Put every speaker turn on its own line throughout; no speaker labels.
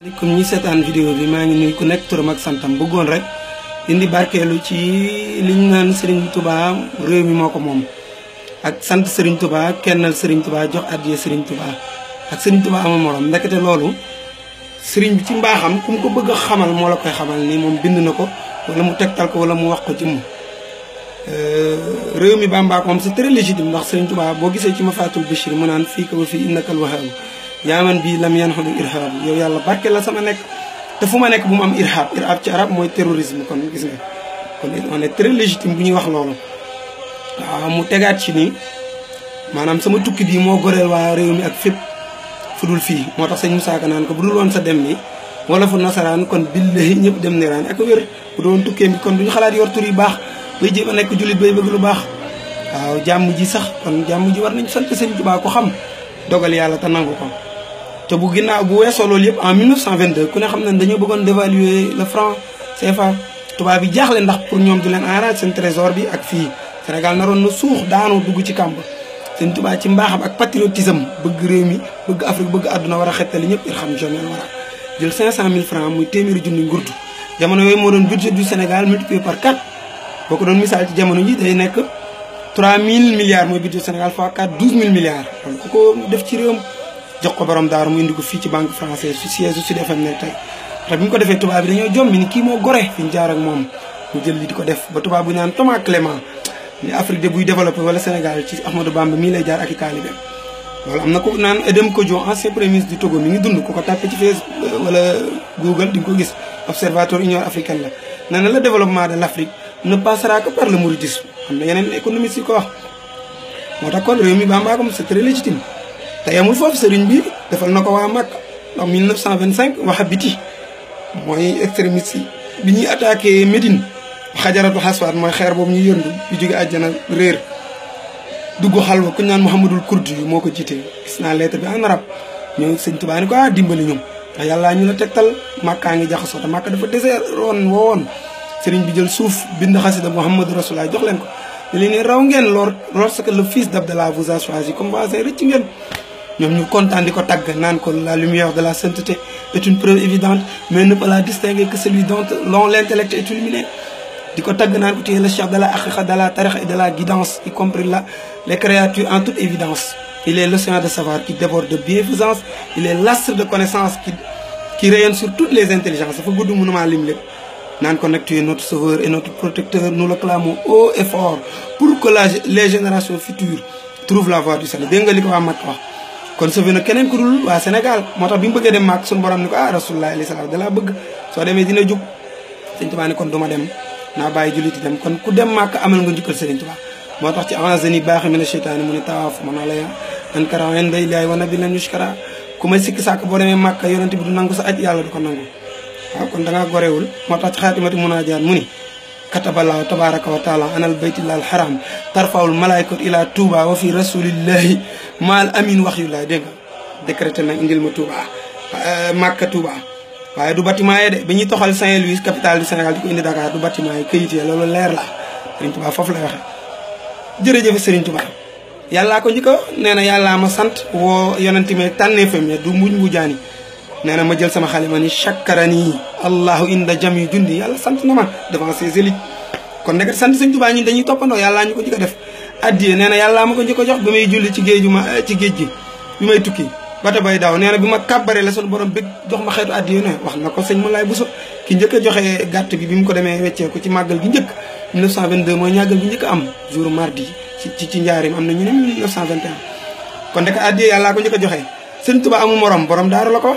comme ñi seetaan vidéo bi maa ngi nuyu ku nekk turam ak santam bëggoon rek indi barkeelu ci liñ naan Serigne Touba réew mi moo ko moom ak sant Serigne Touba kennal Serigne Touba jox addiya Serigne Touba ak Serigne Touba amul morom ndekete loolu Serigne bi ci mbaaxam ku mu ko bëgg a xamal moo la koy xamal ni moom bind na ko wala mu tegtal ko wala mu wax ko ci mu REWMI Bamba moom c'est très légitime ndax Serigne Touba boo gisee ci Mafatul Bichri mu naan fii ka wa fii innakal wahhab yaaman bii lam yan xolu irhab yow yàlla barke la sama nekk te fu ma nekk bu mu am irhab ci arab mooy terrorisme kon gis nga kon on est très légitime bu ñuy wax loolu waaw mu tegaat ci ni maanaam sama tukki bii moo goreel waa réew mi ak fépp fu dul fii moo tax sëñ Moussa Ka naan ko bu dul woon sa dem ni wala fu nasaraan kon billahi ñëpp dem niraan ak wér bu doon tukkee bi kon duñu xalaat yor tur yu baax bay jéem a nekk jullit bay bëgg lu baax waaw jàmm ji sax kon jàmm ji war nañ sant sëñ Tuubaa ko xam dogal yàlla te nangu ko te bu ginnaaw bu weesoo loolu yëpp en 1922 ku ne xam ne dañoo bëggoon dévaluer le franc CFA tubaab bi jaaxle ndax pour ñoom du leen arrangé seen trésor bi ak fii Sénégal naroon na suux daanu dugg ci kàmb seen tubaab ci mbaaxam ak patriotisme bëgg réew mi bëgg Afrique bëgg àdduna war a xettali ñëpp ir xam jamais war a jël 500 000 francs muy téeméeri junni ngurtu jamono yooyu moo doon budget du Sénégal multiplié par 4 boo ko doon misaal ci jamono ji day nekk 3000 milliards mooy budget Sénégal fois 4 12000 milliards donc ku ko def ci réewam jox ko borom daaru mu indi ko fii ci banque française su siège su Sud FM ne tey te bi ñu ko defee tubaab bi dañoo jommi ni kii moo gore fi ñu jaar ak moom ñu jël li di ko def ba tubaab bu ñaan Thomas Clément ni Afrique de buy développé wala Sénégal ci Ahmadou Bamba mii lay jaar ak i taalibeem loolu am na ko naan Edem Kodjo ancien premier ministre du Togo mi ngi dund ku ko tàppe ci Facebook wala Google di nga ko gis observatoire Union africaine la nee na le développement de l' Afrique ne passera que par le mouridisme am na yeneen économistes yi ko wax moo tax kon REWMI Bamba comme c'est très légitime te yamul foofu sëriñ bi defal na ko waa Makka en 1925 Wahhabiti mooy extrémiste yi bi ñuy attaqué Médine xajaratu xaswaat mooy xeer boobu ñuy yëndu yu jóge àjjana réer dugg xalwa ku ñu naan Mouhamadul Kurdi yu moo ko jiite gis naa lettre bi en arabe ñoo sëñ Tuubaa ni ko dimbali ñoom ndax yàllaa ñu la tegtal Makkaa ngi jaxasoo te Makka dafa désert woon sëriñ bi jël suuf bind xasida Muhammadu Rasulullah jox leen ko ne leen raw ngeen lorsque le fils d'Abdallah vous a choisi comme voisin rëcc ngeen ñoom ñu kontaan di ko tagg naan ko la lumière de la sainteté est une preuve évidente mais ne peut la distinguer que celui dont l'intellect est illuminé di ko tagg naan ko tu es le chef de la haqiqa de la tariqa et de la guidance y compris les créatures en toute évidence il est l'océan de savoir qui déborde de bienfaisance il est l'astre de connaissance qui rayonne sur toutes les intelligences dafa gudd mënumaa lim lépp naan ko nag tu es notre sauveur et notre protecteur nous le clamons haut et fort pour que les générations futures trouvent la voie du salut dégg nga li ko waa Makka wax kon sauvé na keneen ku dul waa Sénégal moo tax bi mu bëggee dem Makka suñu borom ni ko rasulullah alayhi salaam dalaa bëgg soo demee dina jug Sëñ Tuubaa ni kon duma dem naa bàyyi julliti dem kon ku dem Makka amal nga njukkal Sëriñ Tuubaa moo tax ci enzeni baaxi mina cheytaani mu ne tawaafu man alaya ankara en day laay wa nabi lan yushkara ku may sikki sàkk boo demee Makka yonente bi du nangu sa aj yàlla du ko nangu waaw kon da ngaa gorewul moo tax ci xaatimati munaajaat mu ni kataballahu tabaraka wa taala anal baytillah al haram tarfawul malaykatu ila touba wa fi rasulillahi maal amin wax yu laay dégg nga décrété nag indil ma Touba Makka Touba waaye du bâtiment yi de bi ñuy toxal Saint-Louis capitale du Sénégal di ko indi Dakar du bâtiment yi këyit yi loolu leer la Serigne Touba foofu lay waxee jërëjëf Serigne Touba yàllaa ko njëkk a nee na yàllaa ma sant woo yonenti me tànneefam du mbuñ bu jaani nee na ma jël sama xalima ni chakkarani allahu inda jami jundi yàlla sant na ma devant ses élites kon nekk sant Serigne Touba ñun dañuy toppandoo yàllaa ñu ko njëkk a def addiye nee na yàllaa ma ko njëkk a jox bi may julli ci géej gi bi may tukki bata bay daaw nee na bi ma kàbbare la sunu borom bëgg jox ma xeetu addiye ne wax na ko sëñ Moulay Bousso ki njëkk a joxe gàtt bi mu ko demee weccee ko ci màggal gi njëkk 1922 mooy ñàggal gi njëkk a am jour mardi ci njaarim am na ñu ne 1921 kon ndek addiye yàllaa ko njëkk a joxe sëñ Tuba amul morom borom daaru la ko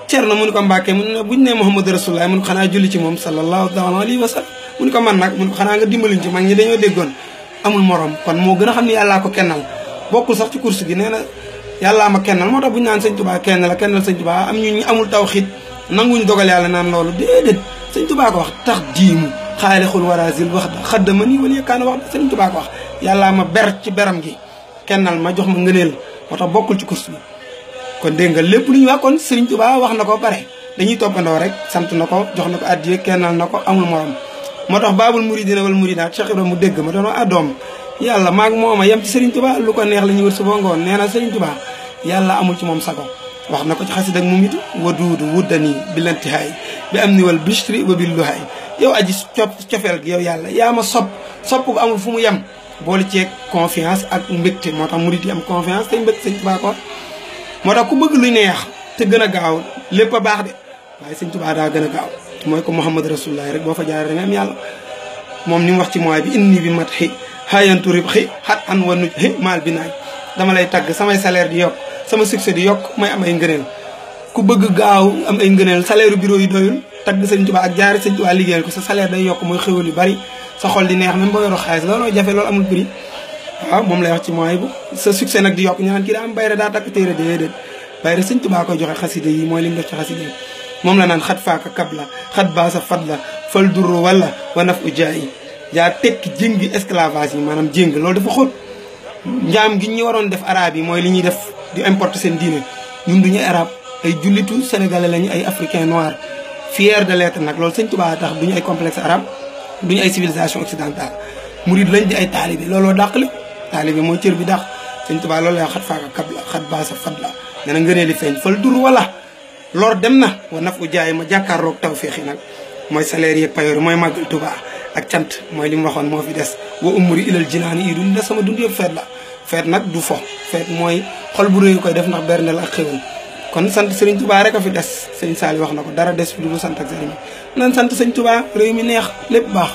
Cerno mu ni ko Mbàkke mu ne buñ ne Muhammadu Rasulullah mu ni ko xanaa julli ci moom sallallahu alayhi wa sallam mu ni ko man nag mu ni ko xanaa nga dimbaliñ ci mag ñi dañoo déggoon amul morom kon moo gën a xam ne yàllaa ko kennal bokkul sax ci course gi nee na yàllaa ma kennal moo tax bu ñu naan sëñ Tuubaa kenn la kennal sëñ Tuubaa am ñu amul tawxiid nanguñu dogal yàlla naan loolu déedéet sëñ Tuubaa ko wax tax diimu xaalixul warasil wax da xaddama nii wala yëkkaana wax da sëñ Tuubaa ko wax yàllaa ma ber ci beram gi kennal ma jox ma ngëneel moo tax bokkul ci course bi kon dégg nga lépp lu ñu wax kon sëriñ Tuubaa wax na ko pare dañuy toppandoo rek sant na ko jox na ko addiye kennal na ko amul morom moo tax baabul muridina wal muridaat Cheikh Ibrahima mu dégg ma doon doom yàlla maag mooma yem ci Serigne Touba lu ko neex la ñuy wër suba ngoon nee na Serigne Touba yàlla amul ci moom sago wax na ko ci xasida ak Mumitu waduudu wuddani bilantihaay bi am ni wal bishri wa billuhaay yow aji cofeel gi yow yàlla yaa ma sopp gu amul fu mu yem boole ceeg confiance ak mbégte moo tax murid yi am confiance te mbégte sëñ Tuubaa ko moo tax ku bëgg lu neex te gën a gaaw lépp a baax de waaye sëñ Tuubaa daa gën a gaaw mooy ko Muhammad Rasulullah rek boo fa jaaree da nga am yàlla moom ni mu wax ci mooy bi inni bi mat xi xaayantu rib xi xat an wa nuj xi maal bi naay dama lay tagg samay salaire di yokk sama succès di yokk may am ay ngëneel ku bëgg gaaw am ay ngëneel salaire bureau yi doyul tagg sëñ Tuubaa ak jaari sëñ Tuubaa liggéeyal ko sa salaire day yokk mooy xéwal yu bari sa xol di neex même boo yoroo xaalis looloo jafe loolu amul prix waaw moom lay wax ci mooy bu sa succès nag di yokk ñu naan kii daa am bayre daa takk téere déedéet bayre sëñ Tuubaa koy joxe xasida yi mooy li mu def ci xasida yi moom la naan xat faaka kabla xat baasa fadla fal duru wala wa naf u jaayi yaa tekki jéngi esclavage yi maanaam jéng loolu dafa xóot njaam gi ñu waroon def arabe yi mooy li ñuy def di importer seen diine ñun duñu arabe ay jullitu sénégalais lañu ay africain noir fier de l'être nag loolu sëñ Tuubaa tax duñu ay complexe arabe duñu ay civilisation occidentale murid lañ di ay taalibe looloo dàqli taalibe mooy cër bi dàq sëñ Tuubaa loolu lay xat faaka kabla xat baasa fadla nee na ngënee li feeñ fal dur wala lor dem na wa naf u jaay ma jàkkaarloog taw féexi nag mooy salaire yeeg payoor mooy màggal Tuubaa ak cant mooy li mu waxoon moo fi des wa umri ilal jinaani yi dund sama dund yëpp feet la feet nag du fo feet mooy xol bu réy koy def ndax berndeel ak xéwal kon sant Sëriñ Tuubaa rek a fi des sëñ Saali wax na ko dara des fi du sant ak sëriñ bi nan sant sëñ Tuubaa réew mi neex lépp baax